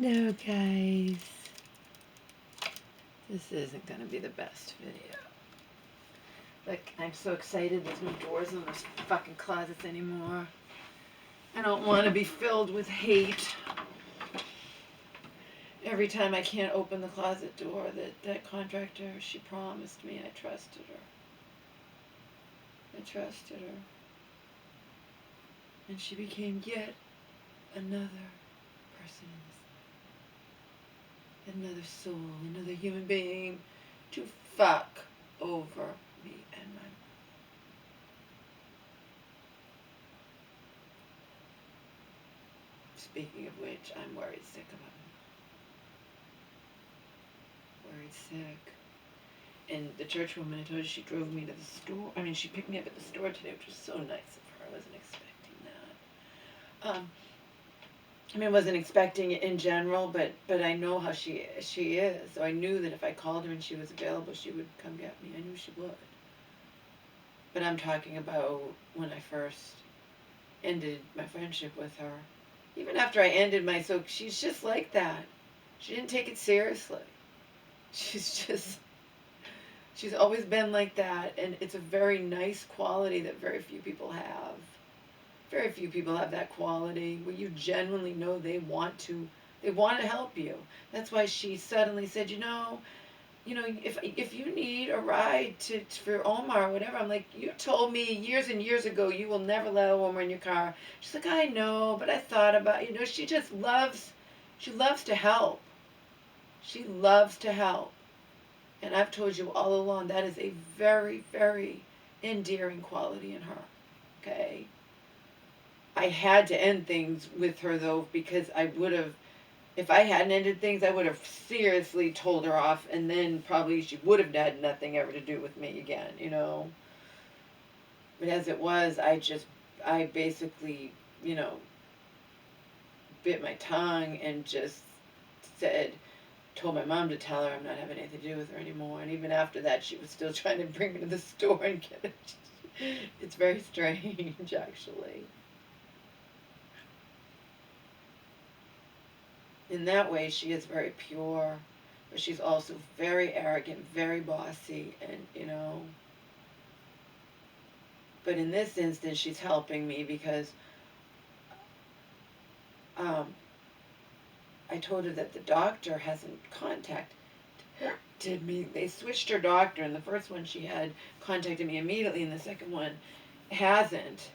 Hello guys. This isn't gonna be the best video. Like, I'm so excited there's no doors in those fucking closets anymore. I don't want to be filled with hate. Every time I can't open the closet door, that contractor, she promised me, I trusted her. I trusted her. And she became yet another person in this, another soul, another human being to fuck over me and my mom. Speaking of which, I'm worried sick of him. Worried sick. And the church woman, I told you, she drove me to the store. I mean, she picked me up at the store today, which was so nice of her. I wasn't expecting that. I mean, I wasn't expecting it in general, but I know how she is. So I knew that if I called her and she was available, she would come get me. I knew she would. But I'm talking about when I first ended my friendship with her. Even after I ended my, so she's just like that. She didn't take it seriously. She's always been like that, and it's a very nice quality that very few people have. Very few people have that quality where you genuinely know they want to help you. That's why she suddenly said, you know, if you need a ride for Omar or whatever, I'm like, you told me years and years ago you will never let Omar in your car. She's like, I know, but I thought about, she just loves to help. She loves to help. And I've told you all along, that is a very, very endearing quality in her. Okay? I had to end things with her, though, because I would have, if I hadn't ended things, I would have seriously told her off, and then probably she would have had nothing ever to do with me again, But as it was, I basically, bit my tongue and just told my mom to tell her I'm not having anything to do with her anymore. And even after that, she was still trying to bring me to the store and get it. It's very strange, actually. In that way, she is very pure, but she's also very arrogant, very bossy, and, But in this instance, she's helping me because I told her that the doctor hasn't contacted me. They switched her doctor, and the first one she had contacted me immediately, and the second one hasn't,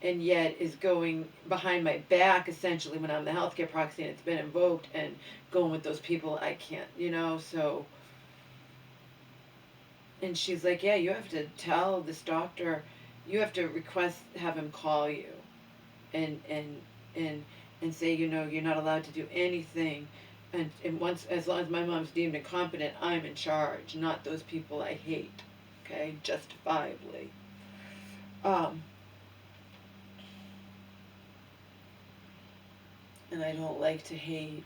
and yet is going behind my back, essentially, when I'm the healthcare proxy and it's been invoked, and going with those people I can't, so. And she's like, yeah, you have to tell this doctor, you have to have him call you and say, you're not allowed to do anything. And once, as long as my mom's deemed incompetent, I'm in charge, not those people I hate, okay, justifiably. And I don't like to hate.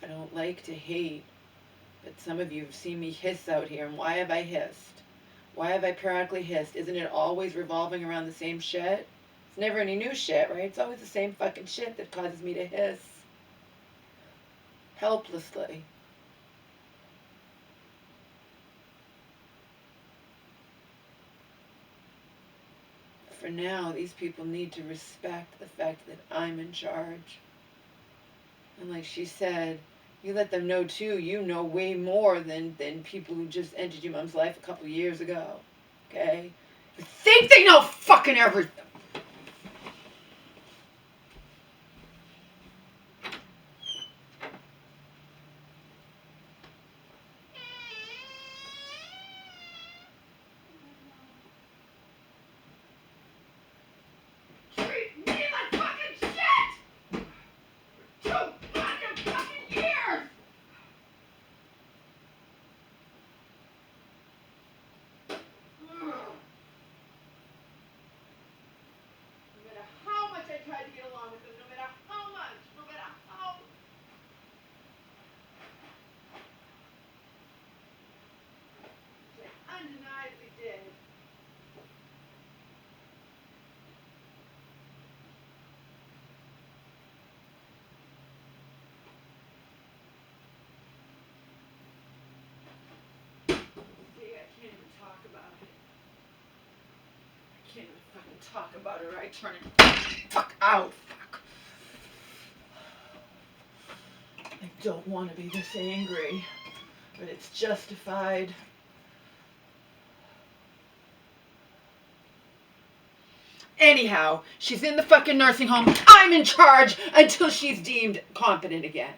I don't like to hate, but some of you have seen me hiss out here, and why have I hissed? Why have I periodically hissed? Isn't it always revolving around the same shit? It's never any new shit, right? It's always the same fucking shit that causes me to hiss. Helplessly. For now, these people need to respect the fact that I'm in charge. And like she said, you let them know too, you know way more than people who just entered your mom's life a couple years ago. Okay? You think they know fucking everything. can't even fucking talk about it or I turn it fuck out. Fuck. I don't want to be this angry, but it's justified. Anyhow, she's in the fucking nursing home. I'm in charge until she's deemed competent again.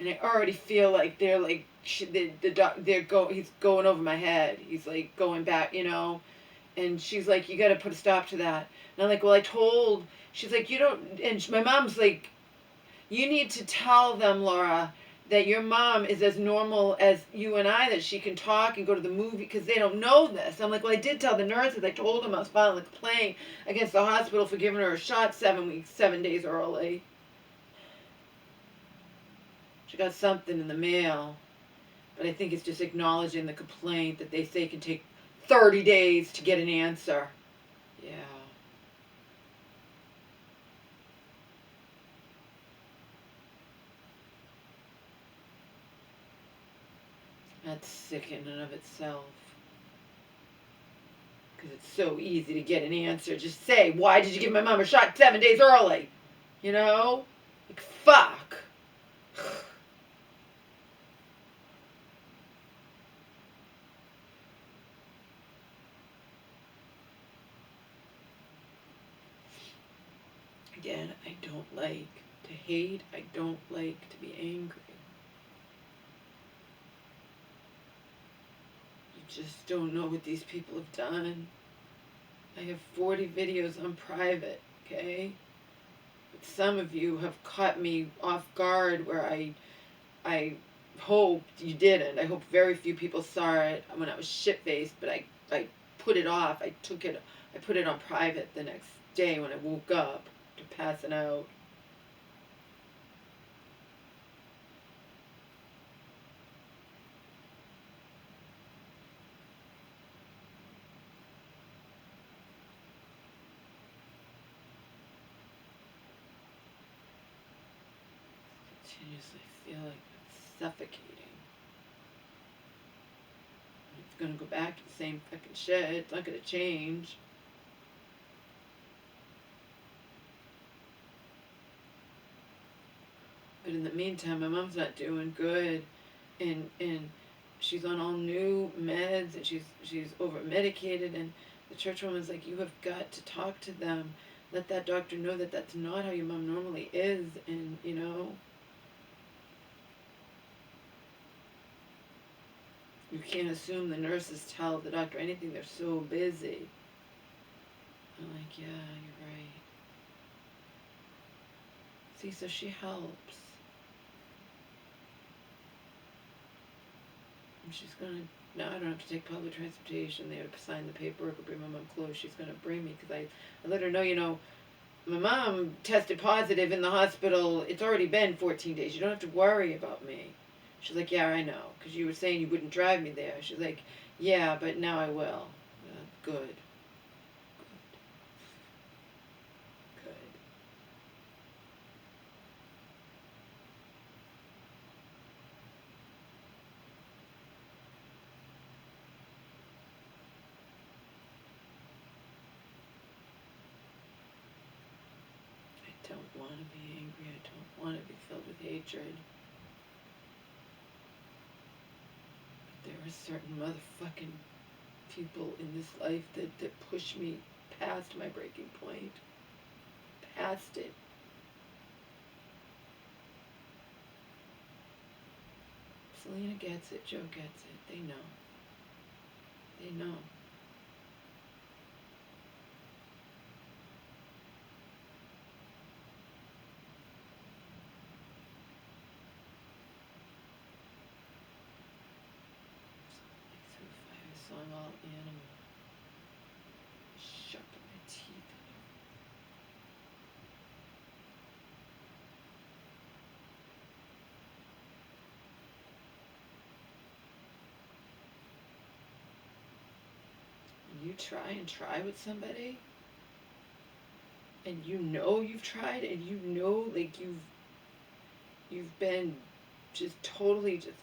And I already feel like they're like he's going over my head. He's like going back, you know. And she's like, you got to put a stop to that. And I'm like, well, I told. She's like, you don't. And my mom's like, you need to tell them, Laura, that your mom is as normal as you and I, that she can talk and go to the movie, because they don't know this. I'm like, well, I did tell the nurses. I told them I was filing a complaint against the hospital for giving her a shot 7 days early. She got something in the mail, but I think it's just acknowledging the complaint that they say can take 30 days to get an answer. Yeah. That's sick in and of itself. Because it's so easy to get an answer. Just say, why did you give my mom a shot 7 days early? You know? Like, fuck. Again, I don't like to hate. I don't like to be angry. You just don't know what these people have done. I have 40 videos on private, okay? But some of you have caught me off guard where I hoped you didn't. I hope very few people saw it when I was shit-faced, but I put it off. I put it on private the next day when I woke up to pass it out. Continuously feel like it's suffocating. It's gonna go back to the same fucking shit. It's not gonna change. But in the meantime, my mom's not doing good, and she's on all new meds, and she's over medicated, and the church woman's like, you have got to talk to them. Let that doctor know that that's not how your mom normally is, and you know. You can't assume the nurses tell the doctor anything. They're so busy. I'm like, yeah, you're right. See, so she helps. And she's gonna, now I don't have to take public transportation. They have to sign the paperwork or bring my mom clothes. She's gonna bring me, because I let her know, you know, my mom tested positive in the hospital. It's already been 14 days. You don't have to worry about me. She's like, yeah, I know, because you were saying you wouldn't drive me there. She's like, yeah, but now I will. Good. Good. I don't want to be angry. I don't want to be filled with hatred. There are certain motherfucking people in this life that push me past my breaking point. Past it. Selena gets it. Joe gets it. They know. They know. Song all animal. Sharpen my teeth. When you try with somebody, and you know you've tried, and you know, like, you've been just totally just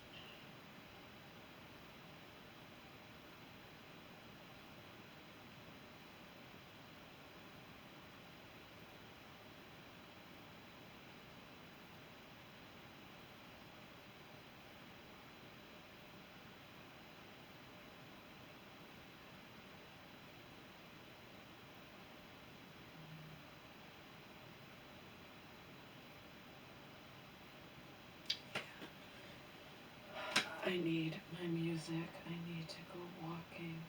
I need my music. I need to go walking.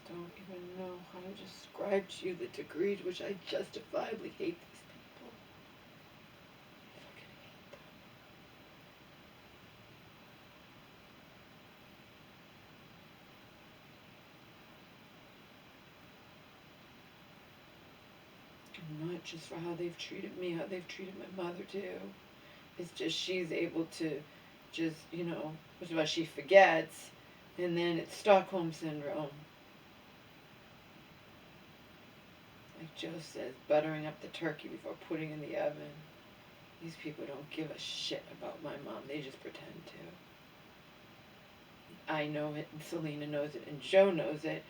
Don't even know how to describe to you the degree to which I justifiably hate these people. I fucking hate them. Not just for how they've treated me, how they've treated my mother too. It's just she's able to just, which is why she forgets, and then it's Stockholm Syndrome. Like Joe says, buttering up the turkey before putting in the oven. These people don't give a shit about my mom. They just pretend to. I know it, and Selena knows it, and Joe knows it,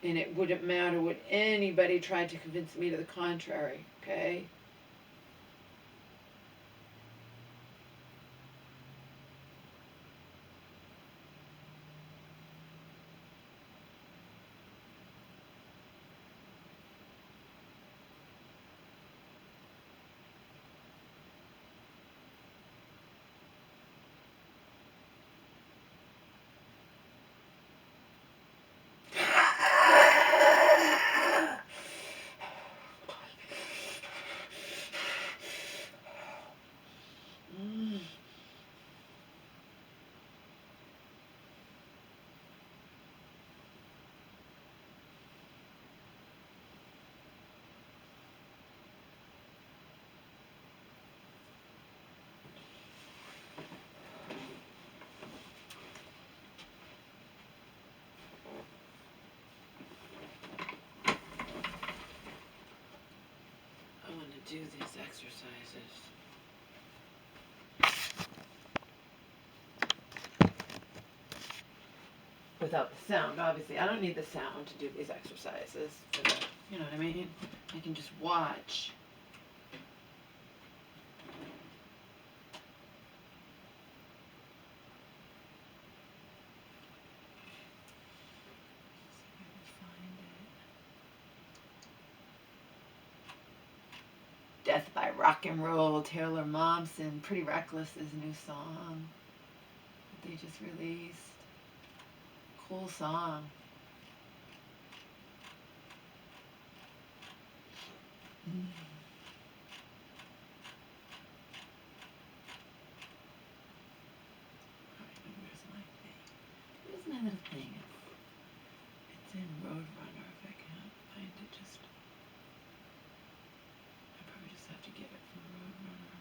and it wouldn't matter what anybody tried to convince me to the contrary, okay? I want to do these exercises. Without the sound, obviously. I don't need the sound to do these exercises. You know what I mean? I can just watch. Death by Rock and Roll, Taylor Momsen, Pretty Reckless is a new song that they just released. Cool song. Where's my thing? Where's my little thing? It's in Roadrunner. If I can't find it, I probably just have to get it from Roadrunner.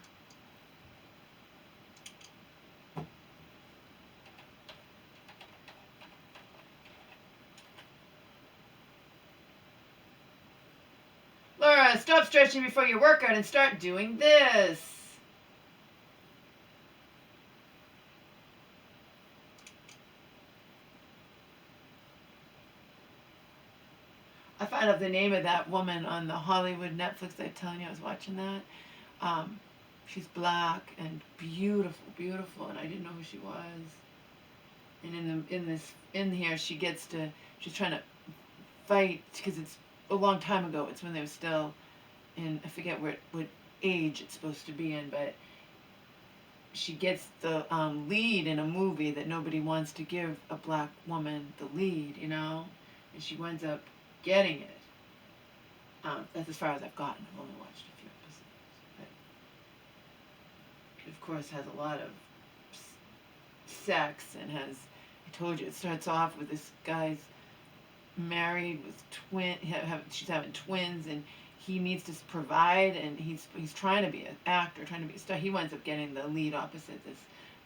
Laura, stop stretching before your workout and start doing this. I found out the name of that woman on the Hollywood Netflix. I'm telling you, I was watching that. She's black and beautiful, beautiful, and I didn't know who she was. And in here, she's trying to fight because it's a long time ago. It's when they were still in, I forget what age it's supposed to be in, but she gets the lead in a movie that nobody wants to give a black woman the lead, and she winds up getting it. That's as far as I've gotten. I've only watched a few episodes. But it, of course, has a lot of sex and has, I told you, it starts off with this guy's married with she's having twins, and he needs to provide, and he's trying to be an actor, trying to be a star. He winds up getting the lead opposite this.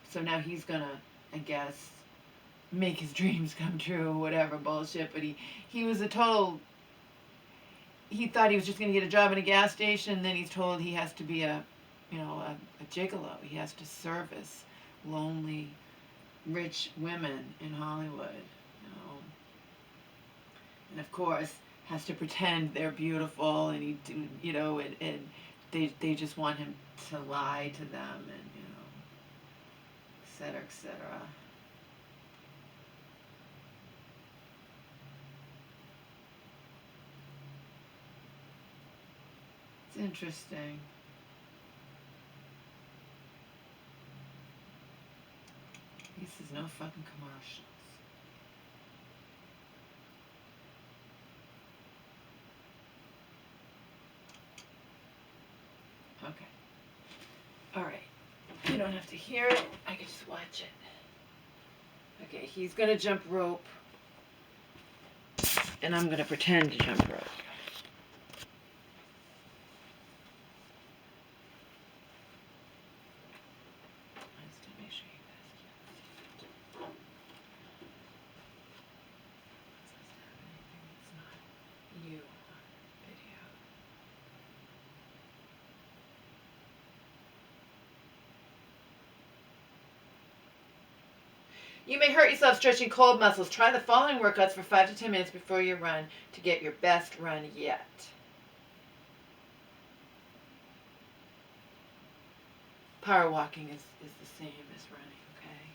So now he's going to, I guess, make his dreams come true, whatever bullshit. But he was a total, he thought he was just going to get a job in a gas station, and then he's told he has to be a gigolo. He has to service lonely, rich women in Hollywood. And of course, has to pretend they're beautiful, and you know, and they just want him to lie to them, and you know, etc., etc. It's interesting. He says no fucking commercials. Okay. All right. You don't have to hear it. I can just watch it. Okay, he's gonna jump rope, and I'm gonna pretend to jump rope. I just gotta make sure you guys can't see it. It's not you on video. You may hurt yourself stretching cold muscles. Try the following workouts for 5 to 10 minutes before your run to get your best run yet. Power walking is the same as running, okay?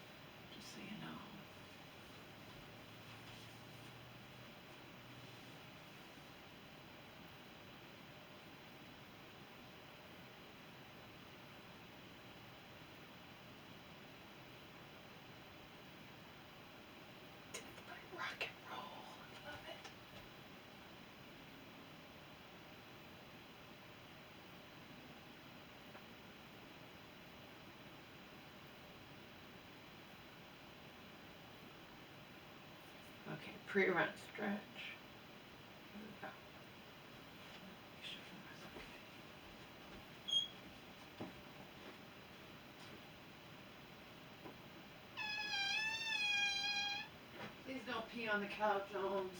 Just so you know. Rock and roll. I love it. Okay, pre-run stretch. Here we go. Make sure everyone's okay. Please don't pee on the couch, Holmes.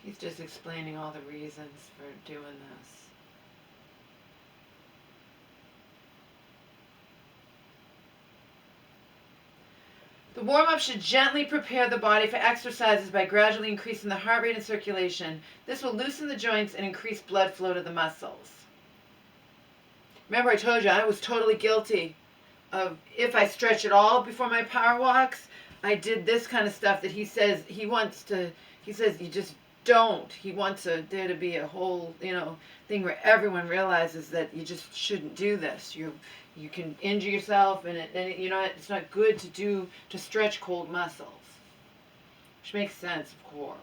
He's just explaining all the reasons for doing this. The warm-up should gently prepare the body for exercises by gradually increasing the heart rate and circulation. This will loosen the joints and increase blood flow to the muscles. Remember I told you I was totally guilty of, if I stretch at all before my power walks, I did this kind of stuff that he says you just don't. He wants there to be a whole, thing where everyone realizes that you just shouldn't do this. You can injure yourself, and it's not good to stretch cold muscles. Which makes sense, of course.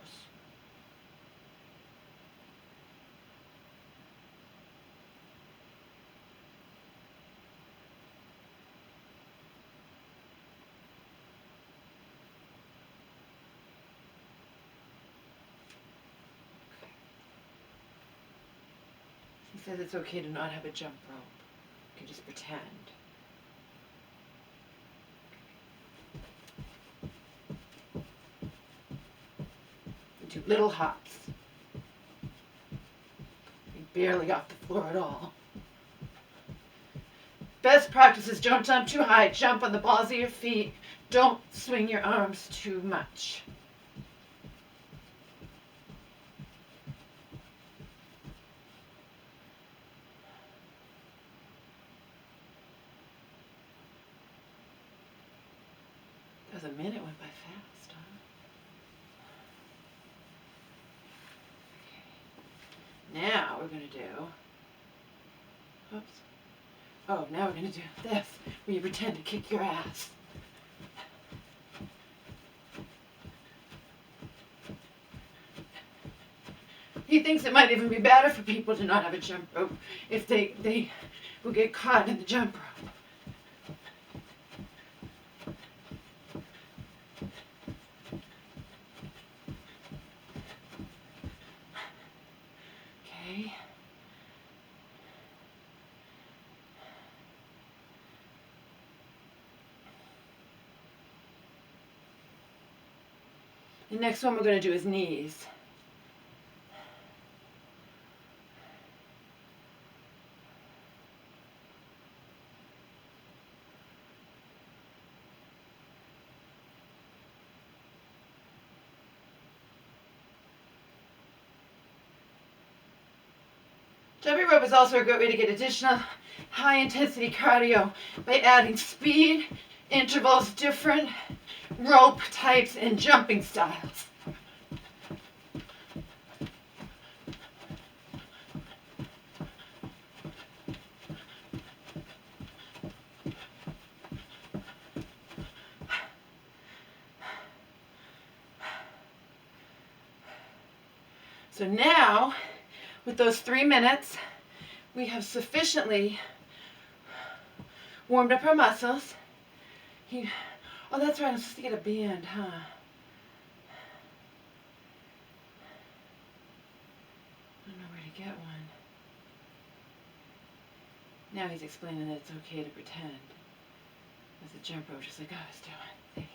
He says it's okay to not have a jump rope. You can just pretend. Do little hops. You're barely off the floor at all. Best practice is don't jump too high. Jump on the balls of your feet. Don't swing your arms too much. That was a minute went by fast, huh? Okay. Now we're going to do... Oops. Oh, now we're going to do this, where you pretend to kick your ass. thinks it might even be better for people to not have a jump rope if they will get caught in the jump rope. Okay. The next one we're going to do is knees. Jumping rope is also a great way to get additional high-intensity cardio by adding speed, intervals, different rope types, and jumping styles. So now, with those 3 minutes, we have sufficiently warmed up our muscles. Oh, that's right, I'm supposed to get a band, huh? I don't know where to get one. Now he's explaining that it's okay to pretend. As a jump rope, just like I was doing. See?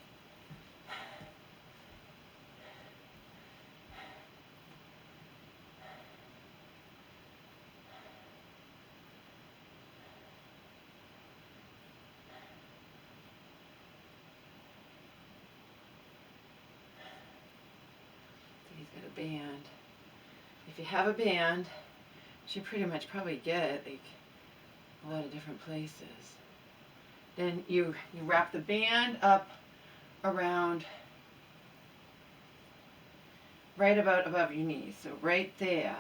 He's got a band. If you have a band, you should pretty much probably get it like a lot of different places. Then you wrap the band up around right about above your knees. So right there,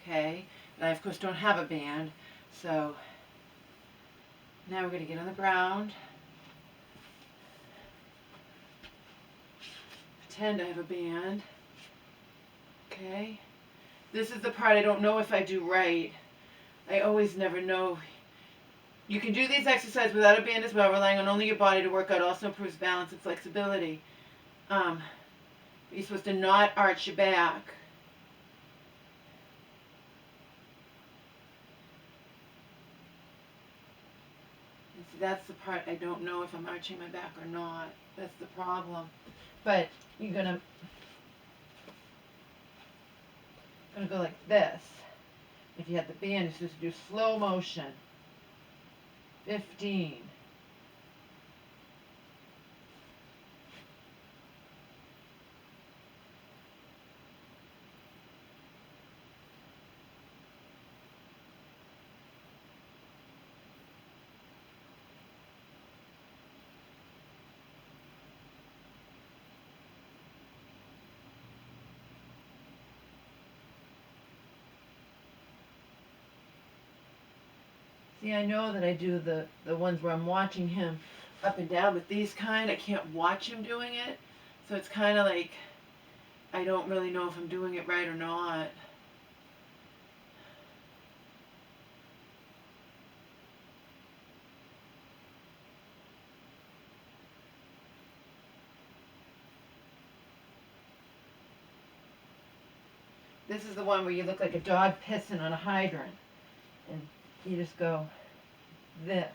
okay? And I of course don't have a band, so now we're going to get on the ground. Pretend I have a band. Okay? This is the part I don't know if I do right. I always never know. You can do these exercises without a band as well, relying on only your body to work out also improves balance and flexibility. You're supposed to not arch your back. And so that's the part I don't know if I'm arching my back or not. That's the problem. But you're gonna go like this. If you had the band, you're supposed to do slow motion. 15. See, I know that I do the ones where I'm watching him up and down, but these kind, I can't watch him doing it. So it's kind of like, I don't really know if I'm doing it right or not. This is the one where you look like a dog pissing on a hydrant. And you just go this.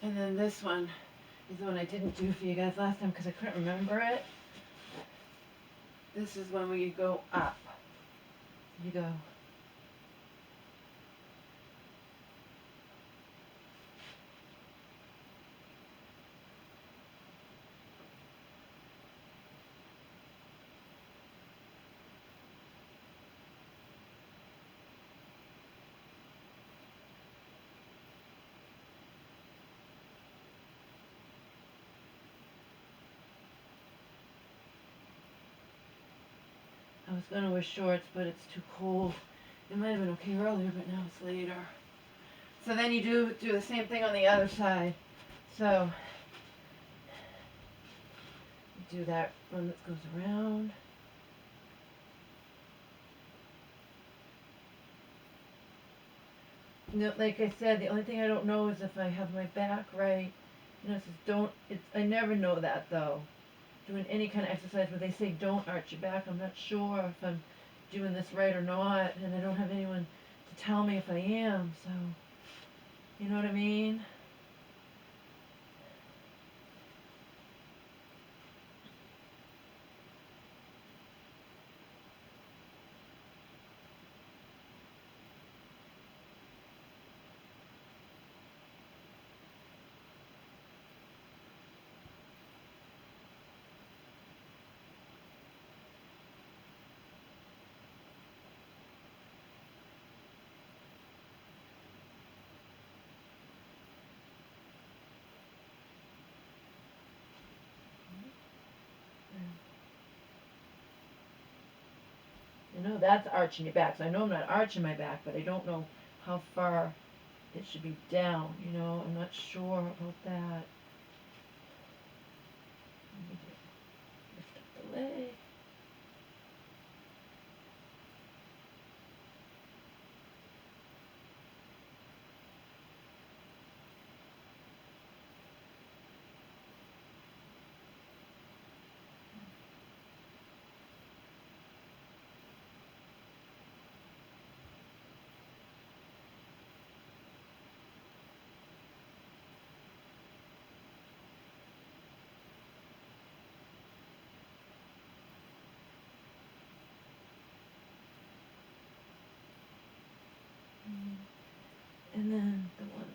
And then this one is the one I didn't do for you guys last time because I couldn't remember it. This is one where you go up. You go. I was gonna wear shorts, but it's too cold. It might have been okay earlier, but now it's later. So then you do the same thing on the other side. So you do that one that goes around. No, like I said, the only thing I don't know is if I have my back right. You know, it says don't. I never know that though. Doing any kind of exercise where they say don't arch your back, I'm not sure if I'm doing this right or not, and I don't have anyone to tell me if I am. So, you know what I mean? You know, that's arching your back. So I know I'm not arching my back, but I don't know how far it should be down. You know, I'm not sure about that. Let me lift up the leg. And then the one